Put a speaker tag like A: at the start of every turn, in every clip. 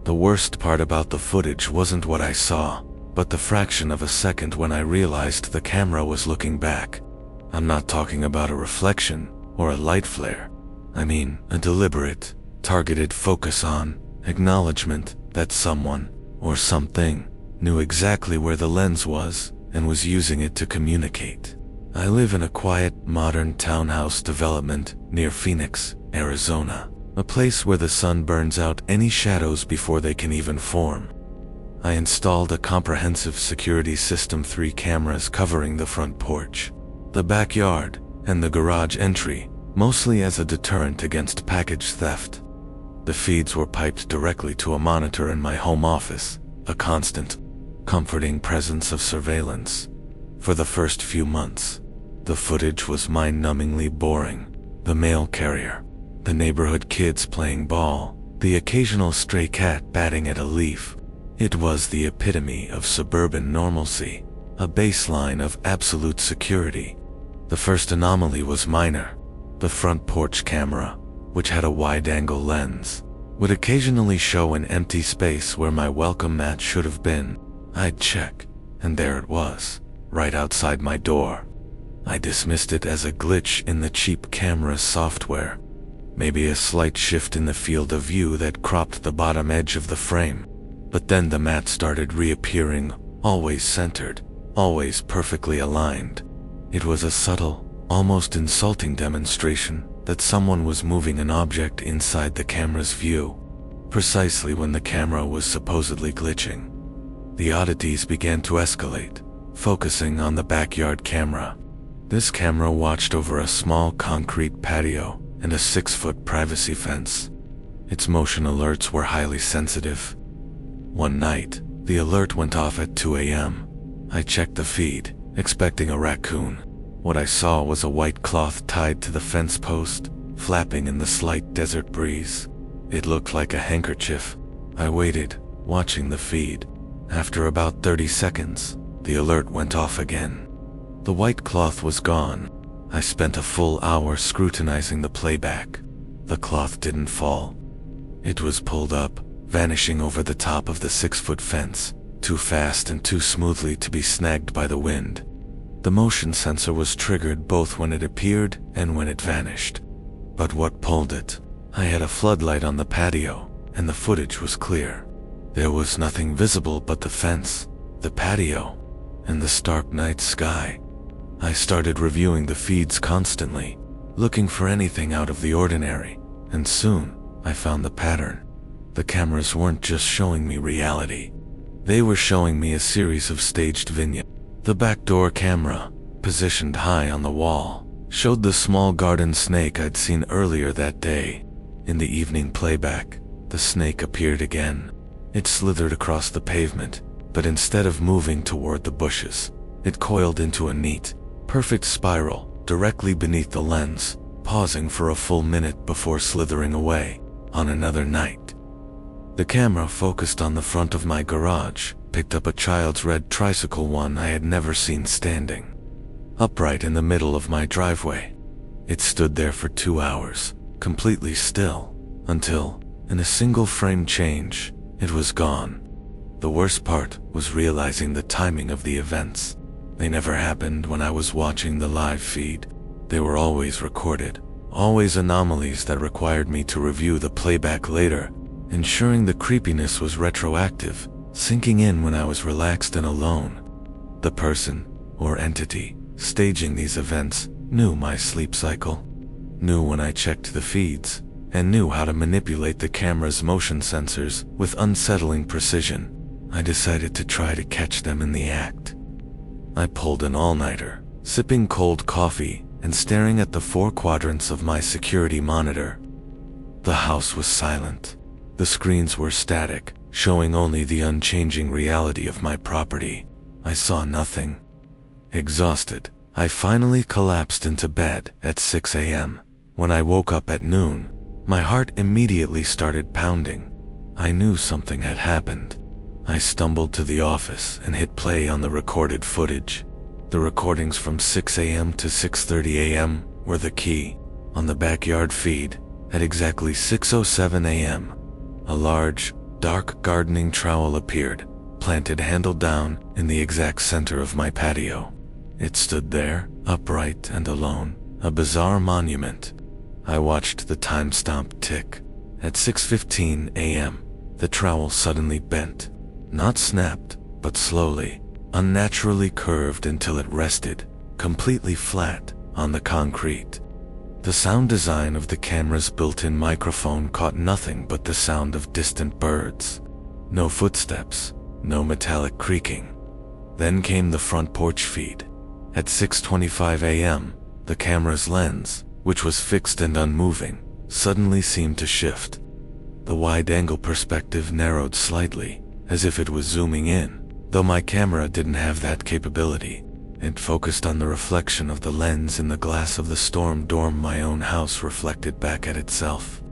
A: The worst part about the footage wasn't what I saw, but the fraction of a second when I realized the camera was looking back. I'm not talking about a reflection or a light flare. I mean a deliberate, targeted focus on acknowledgement that someone or something knew exactly where the lens was and was using it to communicate. I live in a quiet, modern townhouse development near Phoenix, Arizona, a place where the sun burns out any shadows before they can even form. I installed a comprehensive security system, 3 cameras covering the front porch, the backyard, and the garage entry, mostly as a deterrent against package theft. The feeds were piped directly to a monitor in my home office, a constant, comforting presence of surveillance. For the first few months, the footage was mind-numbingly boring. The mail carrier, the neighborhood kids playing ball, the occasional stray cat batting at a leaf. It was the epitome of suburban normalcy, a baseline of absolute security. The first anomaly was minor. The front porch camera, which had a wide-angle lens, would occasionally show an empty space where my welcome mat should have been. I'd check, and there it was, right outside my door. I dismissed it as a glitch in the cheap camera's software, maybe a slight shift in the field of view that cropped the bottom edge of the frame. But then the mat started reappearing, always centered, always perfectly aligned. It was a subtle, almost insulting demonstration that someone was moving an object inside the camera's view, precisely when the camera was supposedly glitching. The oddities began to escalate, focusing on the backyard camera. This camera watched over a small concrete patio and a 6-foot privacy fence. Its motion alerts were highly sensitive. One night, the alert went off at 2 a.m. I checked the feed, expecting a raccoon. What I saw was a white cloth tied to the fence post, flapping in the slight desert breeze. It looked like a handkerchief. I waited, watching the feed. After about 30 seconds, the alert went off again. The white cloth was gone. I spent a full hour scrutinizing the playback. The cloth didn't fall. It was pulled up, vanishing over the top of the 6-foot fence, too fast and too smoothly to be snagged by the wind. The motion sensor was triggered both when it appeared and when it vanished. But what pulled it? I had a floodlight on the patio, and the footage was clear. There was nothing visible but the fence, the patio, and the stark night sky. I started reviewing the feeds constantly, looking for anything out of the ordinary, and soon I found the pattern. The cameras weren't just showing me reality. They were showing me a series of staged vignettes. The backdoor camera, positioned high on the wall, showed the small garden snake I'd seen earlier that day. In the evening playback, the snake appeared again. It slithered across the pavement, but instead of moving toward the bushes, it coiled into a neat, perfect spiral directly beneath the lens, pausing for a full minute before slithering away. On another night, the camera focused on the front of my garage, picked up a child's red tricycle, one I had never seen standing upright in the middle of my driveway. It stood there for 2 hours, completely still, until, in a single frame change, it was gone. The worst part was realizing the timing of the events. They never happened when I was watching the live feed. They were always recorded, always anomalies that required me to review the playback later, ensuring the creepiness was retroactive, sinking in when I was relaxed and alone. The person, or entity, staging these events knew my sleep cycle, knew when I checked the feeds, and knew how to manipulate the camera's motion sensors with unsettling precision. I decided to try to catch them in the act. I pulled an all-nighter, sipping cold coffee and staring at the 4 quadrants of my security monitor. The house was silent. The screens were static, showing only the unchanging reality of my property. I saw nothing. Exhausted, I finally collapsed into bed at 6 a.m. When I woke up at noon, my heart immediately started pounding. I knew something had happened. I stumbled to the office and hit play on the recorded footage. The recordings from 6 a.m. to 6:30 a.m. were the key. On the backyard feed, at exactly 6:07 a.m., a large, dark gardening trowel appeared, planted handle down in the exact center of my patio. It stood there, upright and alone, a bizarre monument. I watched the time-stamp tick. At 6:15 a.m., the trowel suddenly bent. Not snapped, but slowly, unnaturally curved until it rested, completely flat, on the concrete. The sound design of the camera's built-in microphone caught nothing but the sound of distant birds. No footsteps, no metallic creaking. Then came the front porch feed. At 6:25 a.m., the camera's lens, which was fixed and unmoving, suddenly seemed to shift. The wide-angle perspective narrowed slightly, as if it was zooming in, though my camera didn't have that capability. It focused on the reflection of the lens in the glass of the storm dorm my own house reflected back at itself.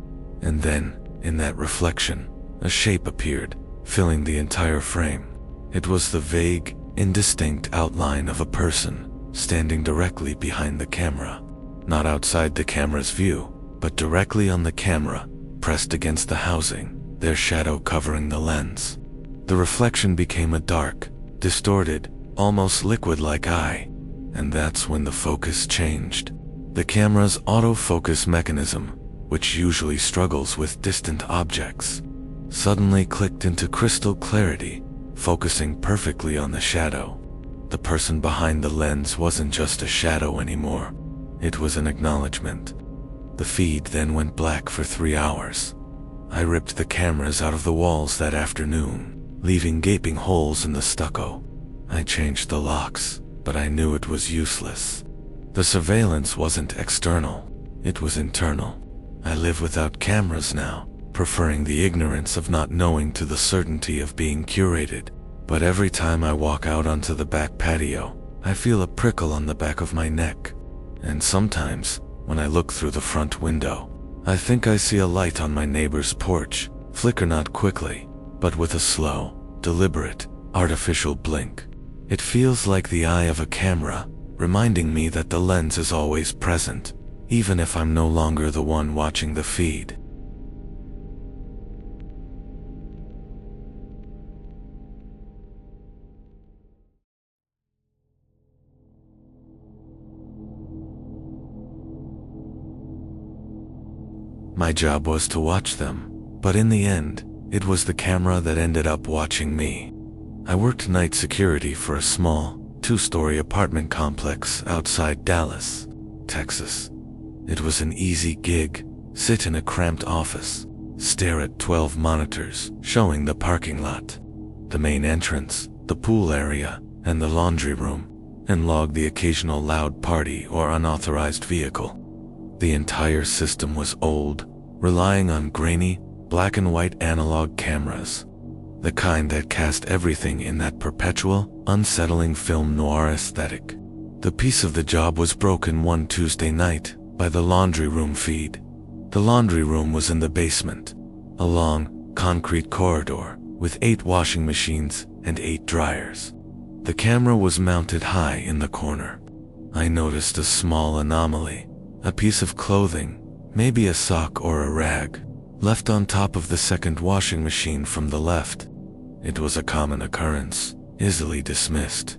A: And then, in that reflection, a shape appeared, filling the entire frame. It was the vague, indistinct outline of a person, standing directly behind the camera. Not outside the camera's view, but directly on the camera, pressed against the housing, their shadow covering the lens. The reflection became a dark, distorted, almost liquid-like eye, and that's when the focus changed. The camera's autofocus mechanism, which usually struggles with distant objects, suddenly clicked into crystal clarity, focusing perfectly on the shadow. The person behind the lens wasn't just a shadow anymore. It was an acknowledgement. The feed then went black for 3 hours. I ripped the cameras out of the walls that afternoon, leaving gaping holes in the stucco. I changed the locks, but I knew it was useless. The surveillance wasn't external, it was internal. I live without cameras now, preferring the ignorance of not knowing to the certainty of being curated. But every time I walk out onto the back patio, I feel a prickle on the back of my neck. And sometimes, when I look through the front window, I think I see a light on my neighbor's porch, flicker not quickly, but with a slow, deliberate, artificial blink. It feels like the eye of a camera, reminding me that the lens is always present, even if I'm no longer the one watching the feed. My job was to watch them, but in the end, it was the camera that ended up watching me. I worked night security for a small, 2-story apartment complex outside Dallas, Texas. It was an easy gig: sit in a cramped office, stare at 12 monitors showing the parking lot, the main entrance, the pool area, and the laundry room, and log the occasional loud party or unauthorized vehicle. The entire system was old, relying on grainy, black and white analog cameras, the kind that cast everything in that perpetual, unsettling film noir aesthetic. The piece of the job was broken one Tuesday night by the laundry room feed. The laundry room was in the basement, a long, concrete corridor with 8 washing machines and 8 dryers. The camera was mounted high in the corner. I noticed a small anomaly: a piece of clothing, maybe a sock or a rag, left on top of the second washing machine from the left. It was a common occurrence, easily dismissed.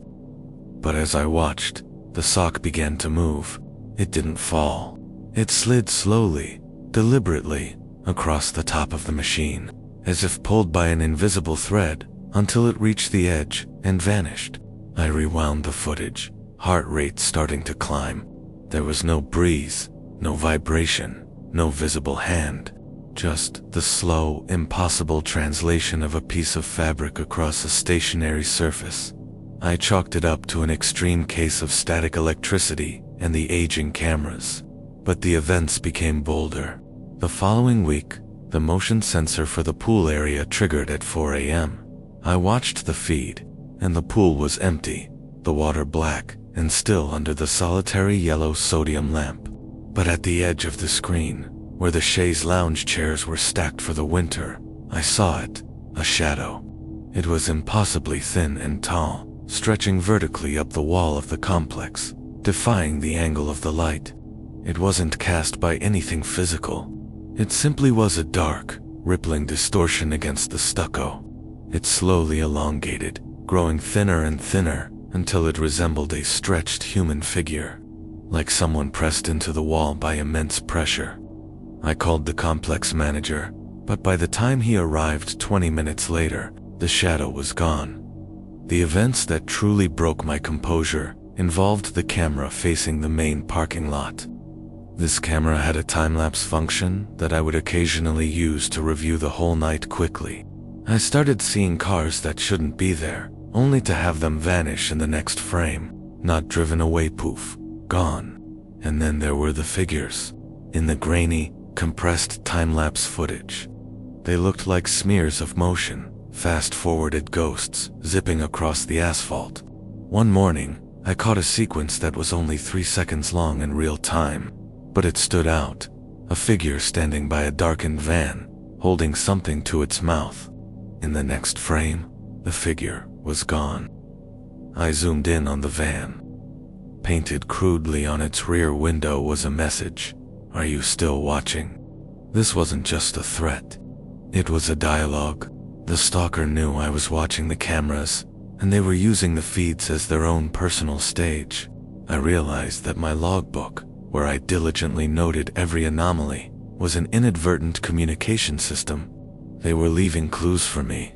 A: But as I watched, the sock began to move. It didn't fall. It slid slowly, deliberately, across the top of the machine, as if pulled by an invisible thread, until it reached the edge and vanished. I rewound the footage, heart rate starting to climb. There was no breeze, no vibration, no visible hand. Just the slow, impossible translation of a piece of fabric across a stationary surface. I chalked it up to an extreme case of static electricity and the aging cameras. But the events became bolder. The following week, the motion sensor for the pool area triggered at 4 a.m. I watched the feed, and the pool was empty, the water black and still under the solitary yellow sodium lamp. But at the edge of the screen, where the chaise lounge chairs were stacked for the winter, I saw it, a shadow. It was impossibly thin and tall, stretching vertically up the wall of the complex, defying the angle of the light. It wasn't cast by anything physical. It simply was a dark, rippling distortion against the stucco. It slowly elongated, growing thinner and thinner until it resembled a stretched human figure, like someone pressed into the wall by immense pressure. I called the complex manager, but by the time he arrived 20 minutes later, the shadow was gone. The events that truly broke my composure involved the camera facing the main parking lot. This camera had a time-lapse function that I would occasionally use to review the whole night quickly. I started seeing cars that shouldn't be there, only to have them vanish in the next frame, not driven away, poof, gone. And then there were the figures, in the grainy, compressed time-lapse footage. They looked like smears of motion, fast-forwarded ghosts zipping across the asphalt. One morning, I caught a sequence that was only 3 seconds long in real time, but it stood out. A figure standing by a darkened van, holding something to its mouth. In the next frame, the figure was gone. I zoomed in on the van. Painted crudely on its rear window was a message: "Are you still watching?" This wasn't just a threat. It was a dialogue. The stalker knew I was watching the cameras, and they were using the feeds as their own personal stage. I realized that my logbook, where I diligently noted every anomaly, was an inadvertent communication system. They were leaving clues for me.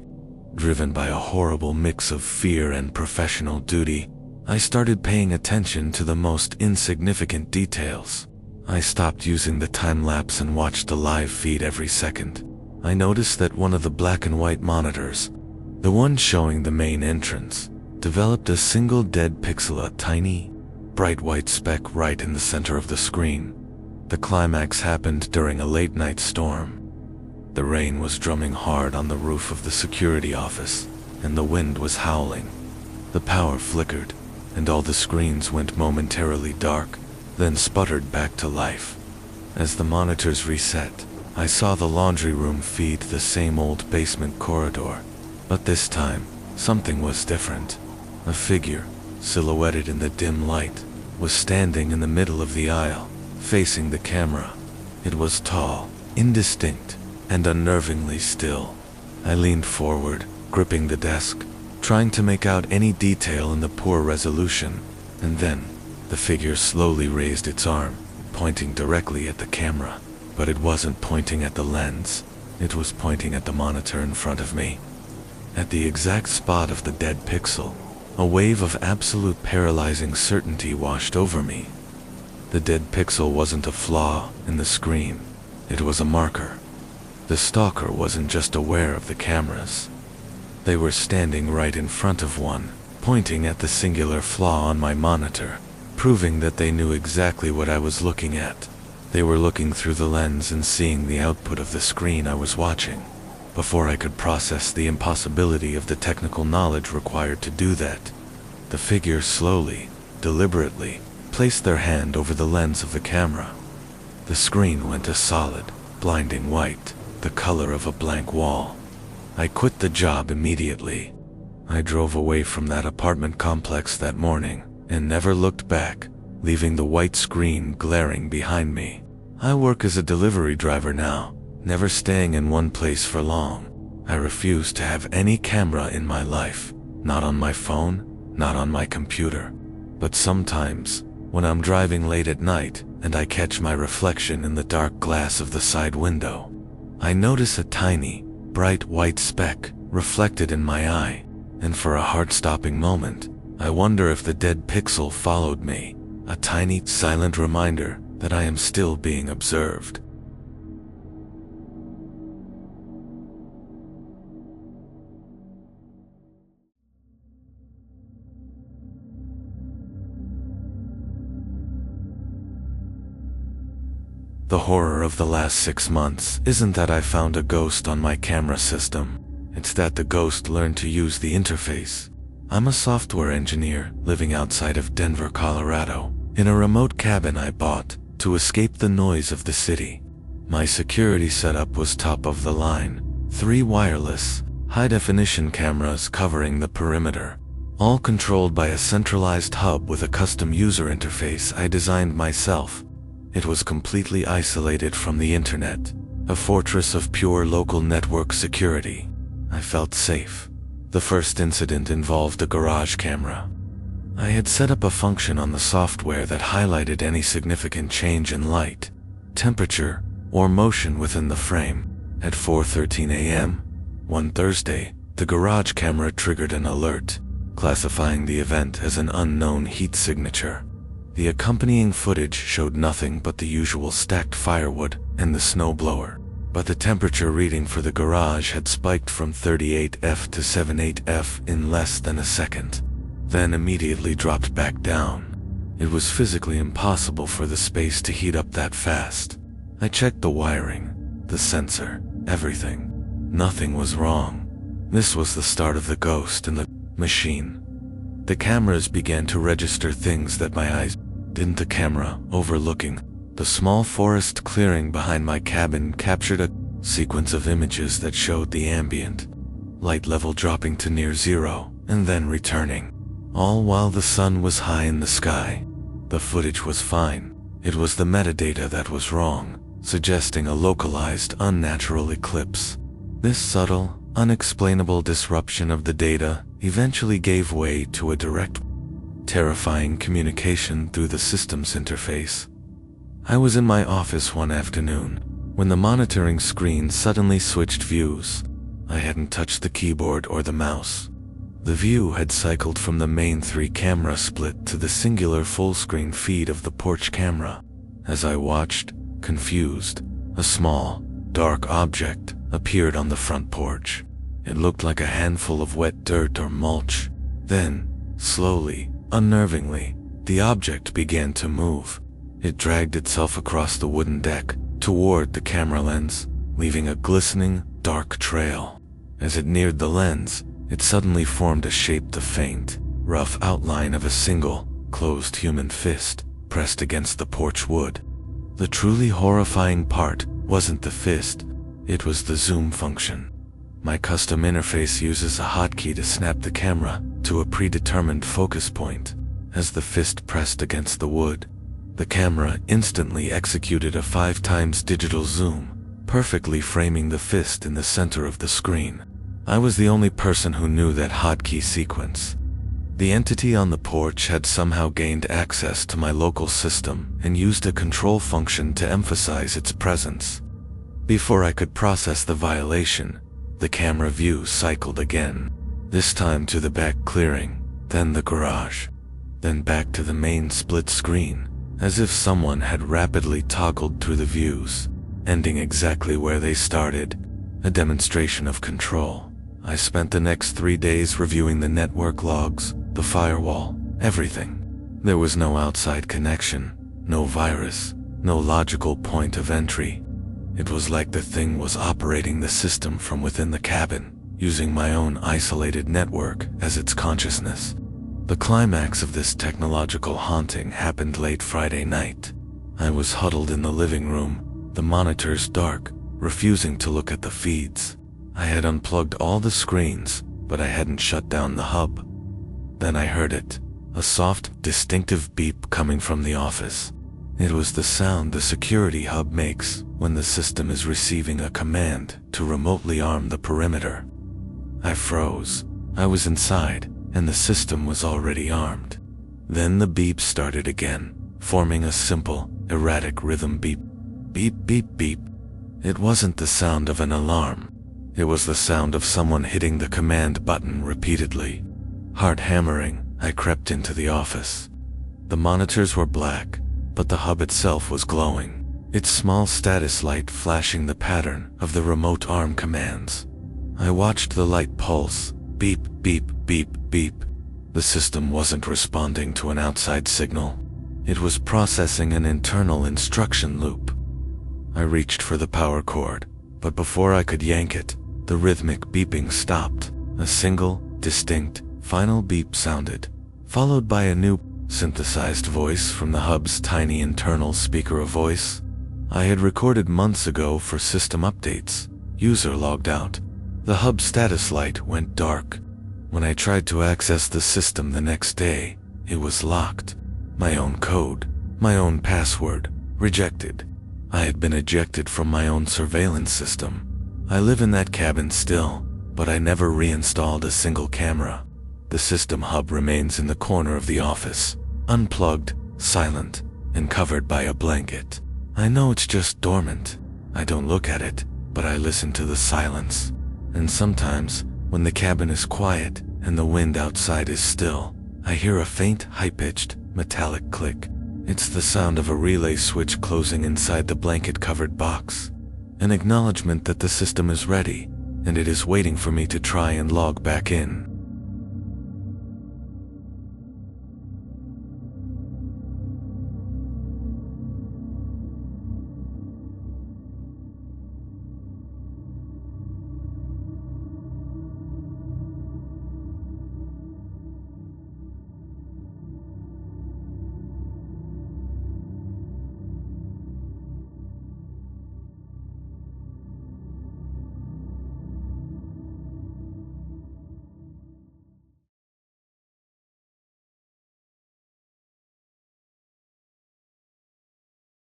A: Driven by a horrible mix of fear and professional duty, I started paying attention to the most insignificant details. I stopped using the time-lapse and watched the live feed every second. I noticed that one of the black and white monitors, the one showing the main entrance, developed a single dead pixel, a tiny, bright white speck right in the center of the screen. The climax happened during a late-night storm. The rain was drumming hard on the roof of the security office, and the wind was howling. The power flickered, and all the screens went momentarily dark, then sputtered back to life. As the monitors reset, I saw the laundry room feed the same old basement corridor, but this time, something was different. A figure, silhouetted in the dim light, was standing in the middle of the aisle, facing the camera. It was tall, indistinct, and unnervingly still. I leaned forward, gripping the desk, trying to make out any detail in the poor resolution, and then, the figure slowly raised its arm, pointing directly at the camera. But it wasn't pointing at the lens, it was pointing at the monitor in front of me. At the exact spot of the dead pixel, a wave of absolute paralyzing certainty washed over me. The dead pixel wasn't a flaw in the screen, it was a marker. The stalker wasn't just aware of the cameras. They were standing right in front of one, pointing at the singular flaw on my monitor, proving that they knew exactly what I was looking at. They were looking through the lens and seeing the output of the screen I was watching. Before I could process the impossibility of the technical knowledge required to do that, the figure slowly, deliberately, placed their hand over the lens of the camera. The screen went a solid, blinding white, the color of a blank wall. I quit the job immediately. I drove away from that apartment complex that morning and never looked back, leaving the white screen glaring behind me. I work as a delivery driver now, never staying in one place for long. I refuse to have any camera in my life, not on my phone, not on my computer. But sometimes, when I'm driving late at night and I catch my reflection in the dark glass of the side window, I notice a tiny, bright white speck reflected in my eye, and for a heart-stopping moment, I wonder if the dead pixel followed me, a tiny, silent reminder that I am still being observed. The horror of the last 6 months isn't that I found a ghost on my camera system. It's that the ghost learned to use the interface. I'm a software engineer living outside of Denver, Colorado, in a remote cabin I bought to escape the noise of the city. My security setup was top of the line. 3 wireless, high-definition cameras covering the perimeter, all controlled by a centralized hub with a custom user interface I designed myself. It was completely isolated from the internet, a fortress of pure local network security. I felt safe. The first incident involved a garage camera. I had set up a function on the software that highlighted any significant change in light, temperature, or motion within the frame. At 4:13 a.m., one Thursday, the garage camera triggered an alert, classifying the event as an unknown heat signature. The accompanying footage showed nothing but the usual stacked firewood and the snowblower, but the temperature reading for the garage had spiked from 38°F to 78°F in less than a second, then immediately dropped back down. It was physically impossible for the space to heat up that fast. I checked the wiring, the sensor, everything. Nothing was wrong. This was the start of the ghost in the machine. The cameras began to register things that my eyes didn't. The camera, overlooking the small forest clearing behind my cabin, captured a sequence of images that showed the ambient light level dropping to near zero and then returning, all while the sun was high in the sky. The footage was fine. It was the metadata that was wrong, suggesting a localized, unnatural eclipse. This subtle, unexplainable disruption of the data eventually gave way to a direct, terrifying communication through the system's interface. I was in my office one afternoon when the monitoring screen suddenly switched views. I hadn't touched the keyboard or the mouse. The view had cycled from the main 3-camera split to the singular full-screen feed of the porch camera. As I watched, confused, a small, dark object appeared on the front porch. It looked like a handful of wet dirt or mulch. Then, slowly, unnervingly, the object began to move. It dragged itself across the wooden deck, toward the camera lens, leaving a glistening, dark trail. As it neared the lens, it suddenly formed a shape, the faint, rough outline of a single, closed human fist, pressed against the porch wood. The truly horrifying part wasn't the fist, it was the zoom function. My custom interface uses a hotkey to snap the camera to a predetermined focus point. As the fist pressed against the wood, the camera instantly executed a 5x digital zoom, perfectly framing the fist in the center of the screen. I was the only person who knew that hotkey sequence. The entity on the porch had somehow gained access to my local system and used a control function to emphasize its presence. Before I could process the violation, the camera view cycled again, this time to the back clearing, then the garage, then back to the main split screen, as if someone had rapidly toggled through the views, ending exactly where they started, a demonstration of control. I spent the next 3 days reviewing the network logs, the firewall, everything. There was no outside connection, no virus, no logical point of entry. It was like the thing was operating the system from within the cabin, using my own isolated network as its consciousness. The climax of this technological haunting happened late Friday night. I was huddled in the living room, the monitors dark, refusing to look at the feeds. I had unplugged all the screens, but I hadn't shut down the hub. Then I heard it, a soft, distinctive beep coming from the office. It was the sound the security hub makes when the system is receiving a command to remotely arm the perimeter. I froze. I was inside, and the system was already armed. Then the beep started again, forming a simple, erratic rhythm beep. Beep, beep, beep. It wasn't the sound of an alarm. It was the sound of someone hitting the command button repeatedly. Heart hammering, I crept into the office. The monitors were black, but the hub itself was glowing, its small status light flashing the pattern of the remote arm commands. I watched the light pulse, beep, beep, beep, beep. The system wasn't responding to an outside signal. It was processing an internal instruction loop. I reached for the power cord, but before I could yank it, the rhythmic beeping stopped. A single, distinct, final beep sounded, followed by a new, synthesized voice from the hub's tiny internal speaker, a voice I had recorded months ago for system updates. User logged out. The hub status light went dark. When I tried to access the system the next day, it was locked. My own code, my own password, rejected. I had been ejected from my own surveillance system. I live in that cabin still, but I never reinstalled a single camera. The system hub remains in the corner of the office, unplugged, silent, and covered by a blanket. I know it's just dormant. I don't look at it, but I listen to the silence. And sometimes, when the cabin is quiet and the wind outside is still, I hear a faint, high-pitched, metallic click. It's the sound of a relay switch closing inside the blanket-covered box. An acknowledgement that the system is ready, and it is waiting for me to try and log back in.